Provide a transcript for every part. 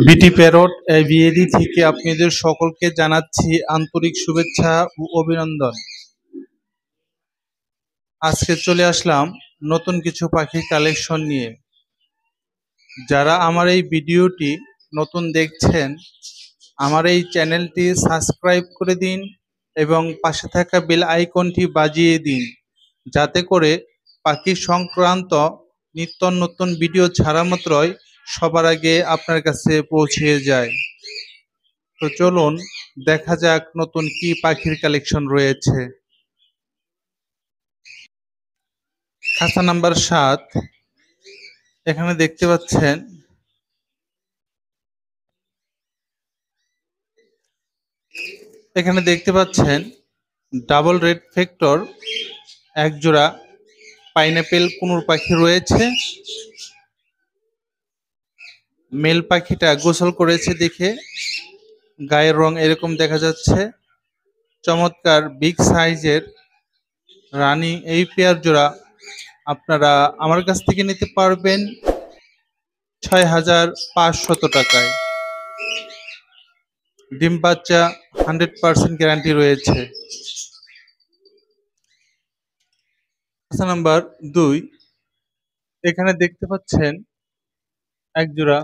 বিটি প্যারট এভিয়েরি থেকে আপনাদের সকলকে জানাচ্ছি আন্তরিক শুভেচ্ছা ও অভিনন্দন। আজকে চলে আসলাম নতুন কিছু পাখির কালেকশন নিয়ে। যারা আমার এই ভিডিওটি নতুন দেখছেন, আমার এই চ্যানেলটি সাবস্ক্রাইব করে দিন এবং পাশে থাকা বেল আইকনটি বাজিয়ে দিন, যাতে করে পাখি সংক্রান্ত নিত্য নতুন ভিডিও ছাড়া মাত্রই সবার আগে আপনার কাছে পৌঁছে যায়। তো চলুন দেখা যাক নতুন কি পাখির কালেকশন রয়েছে। খাঁচা নাম্বার 7। এখানে দেখতে পাচ্ছেন ডাবল রেড ফ্যাক্টর এক জোড়া পাইনাপেল কুনুর পাখি রয়েছে। মেল পাখিটা গোসল করেছে দেখে গায়ের রং এরকম দেখা যাচ্ছে। চমৎকার বিগ সাইজের রানিং এই পেয়ার জোড়া আপনারা আমার কাছ থেকে নিতে পারবেন ৬,৫০০ টাকায়। ডিম বাচ্চা 100% গ্যারান্টি রয়েছে। খাঁচা নাম্বার 2। এখানে দেখতে পাচ্ছেন এক জোড়া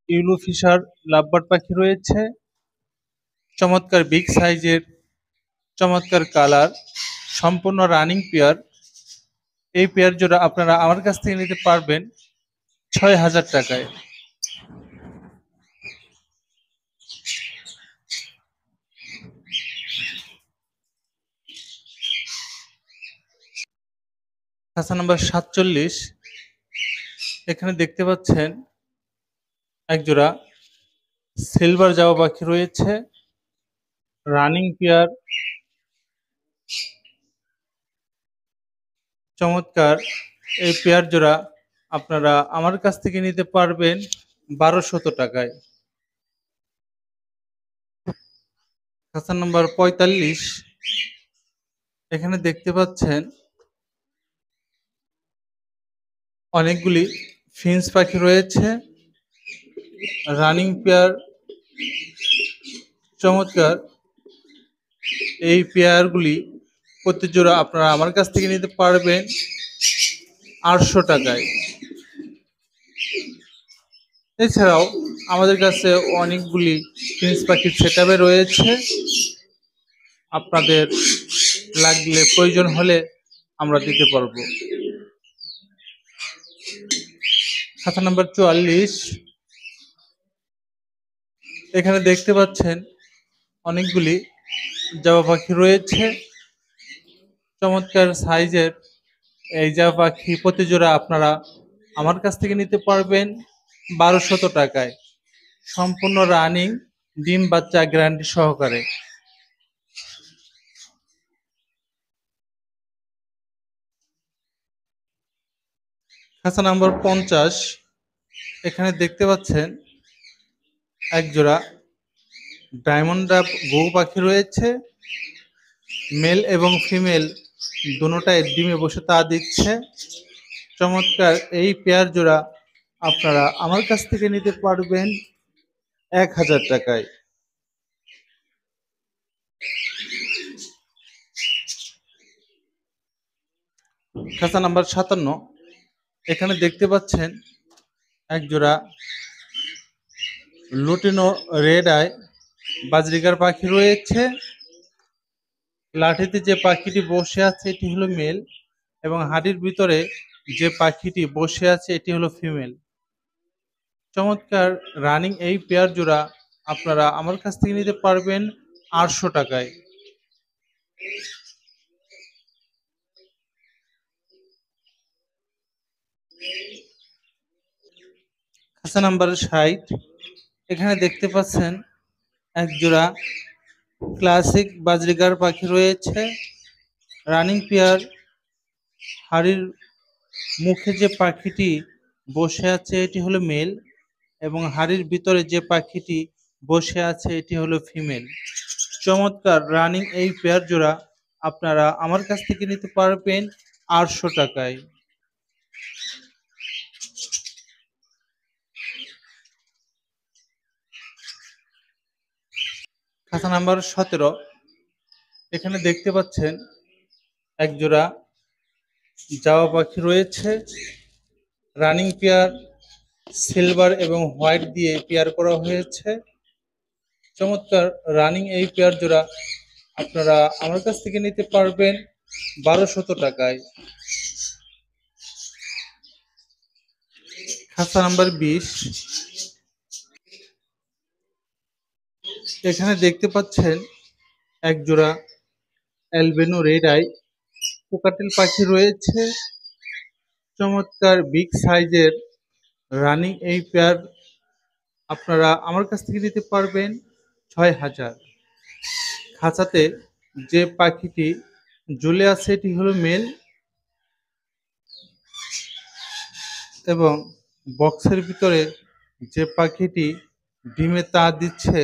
ইউলো ফিশার লাভবার্ড পাখি রয়েছে। চমৎকার বিগ সাইজের, চমৎকার কালার, সম্পূর্ণ রানিং পেয়ার। এই পেয়ার জোড়া আপনারা আমার কাছ থেকে নিতে পারবেন ৬,০০০ টাকায়। খাঁচা নাম্বার ৪৭। এখানে দেখতে পাচ্ছেন এক জোড়া সিলভার জাওয়া পাখি রয়েছে, রানিং পেয়ার। চমৎকার এই পেয়ার জোড়া আপনারা আমার কাছ থেকে নিতে পারবেন ১২০০ টাকায়। খাঁচা নাম্বার ৪৫। এখানে দেখতে পাচ্ছেন অনেকগুলি ফিন্স পাখি রয়েছে, রানিং পেয়ার। চমৎকার এই পেয়ারগুলি প্রতি জোড়া আপনারা আমার কাছ থেকে নিতে পারবেন ৮০০ টাকায়। এছাড়াও আমাদের কাছে অনেকগুলি ফিন্স পাখির সেটআপে রয়েছে, আপনাদের লাগলে প্রয়োজন হলে আমরা দিতে পারবো। খাতা নাম্বার ৪৪। এখানে দেখতে পাচ্ছেন অনেকগুলি জাবা পাখি রয়েছে, চমৎকার সাইজের এই জাবা পাখি প্রতি জোড়া আপনারা আমার কাছ থেকে নিতে পারবেন ১২০০ টাকায়, সম্পূর্ণ রানিং, ডিম বাচ্চা গ্যারান্টি সহকারে। খাঁচা নাম্বার ৫০। এখানে দেখতে পাচ্ছেন এক জোড়া ডায়মন্ড ডাব গৌ পাখি রয়েছে, মেল এবং ফিমেল দুটোটাই ডিমে বসে তা দিচ্ছে। চমৎকার এই পেয়ার জোড়া আপনারা আমার কাছ থেকে নিতে পারবেন ১,০০০ টাকায়। খাঁচা নাম্বার ৫৭। এখানে দেখতে পাচ্ছেন এক জোড়া লুটিনো রেড আই বাজরিকার পাখি রয়েছে। লাঠিতে যে পাখিটি বসে আছে এটি হলো মেল এবং হাড়ির ভিতরে যে পাখিটি বসে আছে এটি হলো ফিমেল। চমৎকার রানিং এই পেয়ার জোড়া আপনারা আমার কাছ থেকে নিতে পারবেন ৮০০ টাকায়। খাঁচা নাম্বার ৬০। এখানে দেখতে পাচ্ছেন এক জোড়া ক্লাসিক বাজরিকার পাখি রয়েছে, রানিং পেয়ার। হাড়ির মুখে যে পাখিটি বসে আছে এটি হলো মেল এবং হাড়ির ভিতরে যে পাখিটি বসে আছে এটি হলো ফিমেল। চমৎকার রানিং এই পেয়ার জোড়া আপনারা আমার কাছ থেকে নিতে পারবেন ৮০০ টাকায়। খাঁচা নাম্বার 17। এখানে দেখতে পাচ্ছেন একজোড়া জাওয়া পাখি রয়েছে। রানিং পেয়ার, সিলভার এবং হোয়াইট দিয়ে পেয়ার করা হয়েছে। চমৎকার রানিং এই পেয়ার জোড়া আপনারা আমার কাছ থেকে নিতে পারবেন 1200 টাকায়। খাঁচা নাম্বার 20। এখানে দেখতে পাচ্ছেন একজোড়া অ্যালবেনো রেড আই কোকাটেল পাখি রয়েছে। চমৎকার বিগ সাইজের রানিং এই পেয়ার আপনারা আমার কাছ থেকে নিতে পারবেন 6000। খাঁচাতে যে পাখিটি ঝুলে আছে এটি হলো মেল এবং বক্সের ভিতরে যে পাখিটি ডিমে তা দিচ্ছে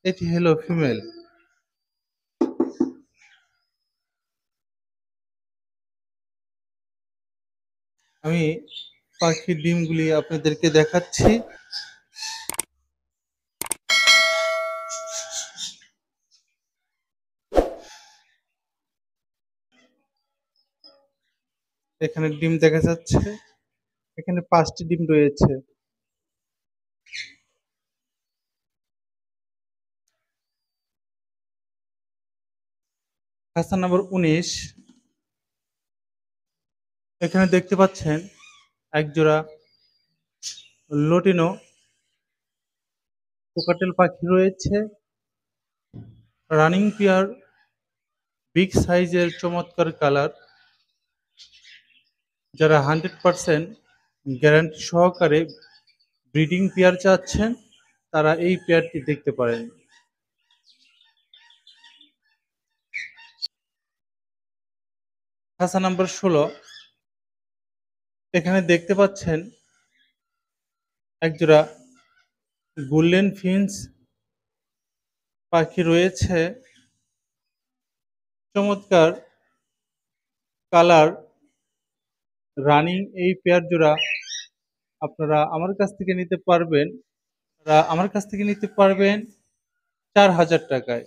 এটি হলো ফিমেল। আমি পাখির ডিমগুলি আপনাদেরকে দেখাচ্ছি। এখানে ডিম দেখা যাচ্ছে, এখানে 5টি ডিম রয়েছে। খাঁচা নাম্বার 19। এখানে দেখতে পাচ্ছেন একজোড়া লোটিনো কোকাটেল পাখি রয়েছে। রানিং পেয়ার, বিগ সাইজের চমৎকার কালার। যারা 100% গ্যারান্টি সহকারে ব্রিডিং পেয়ার চাচ্ছেন তারা এই পেয়ারটি দেখতে পারেন। খাঁচা নাম্বার 16। এখানে দেখতে পাচ্ছেন একজোড়া গোল্ডেন ফিন্স পাখি রয়েছে। চমৎকার কালার রানিং এই পেয়ার জোড়া আপনারা আমার কাছ থেকে নিতে পারবেন। আমার কাছ থেকে নিতে পারবেন 4000 টাকায়।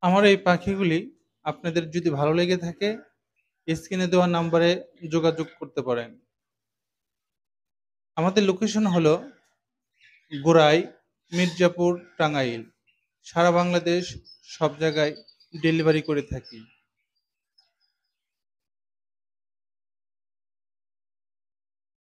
আমার এই পাখিগুলি আপনাদের যদি ভালো লেগে থাকে স্ক্রিনে দেওয়া নাম্বারে যোগাযোগ করতে পারেন। আমাদের লোকেশন হলো গোরাই, মির্জাপুর, টাঙ্গাইল। সারা বাংলাদেশ সব জায়গায় ডেলিভারি করে থাকি।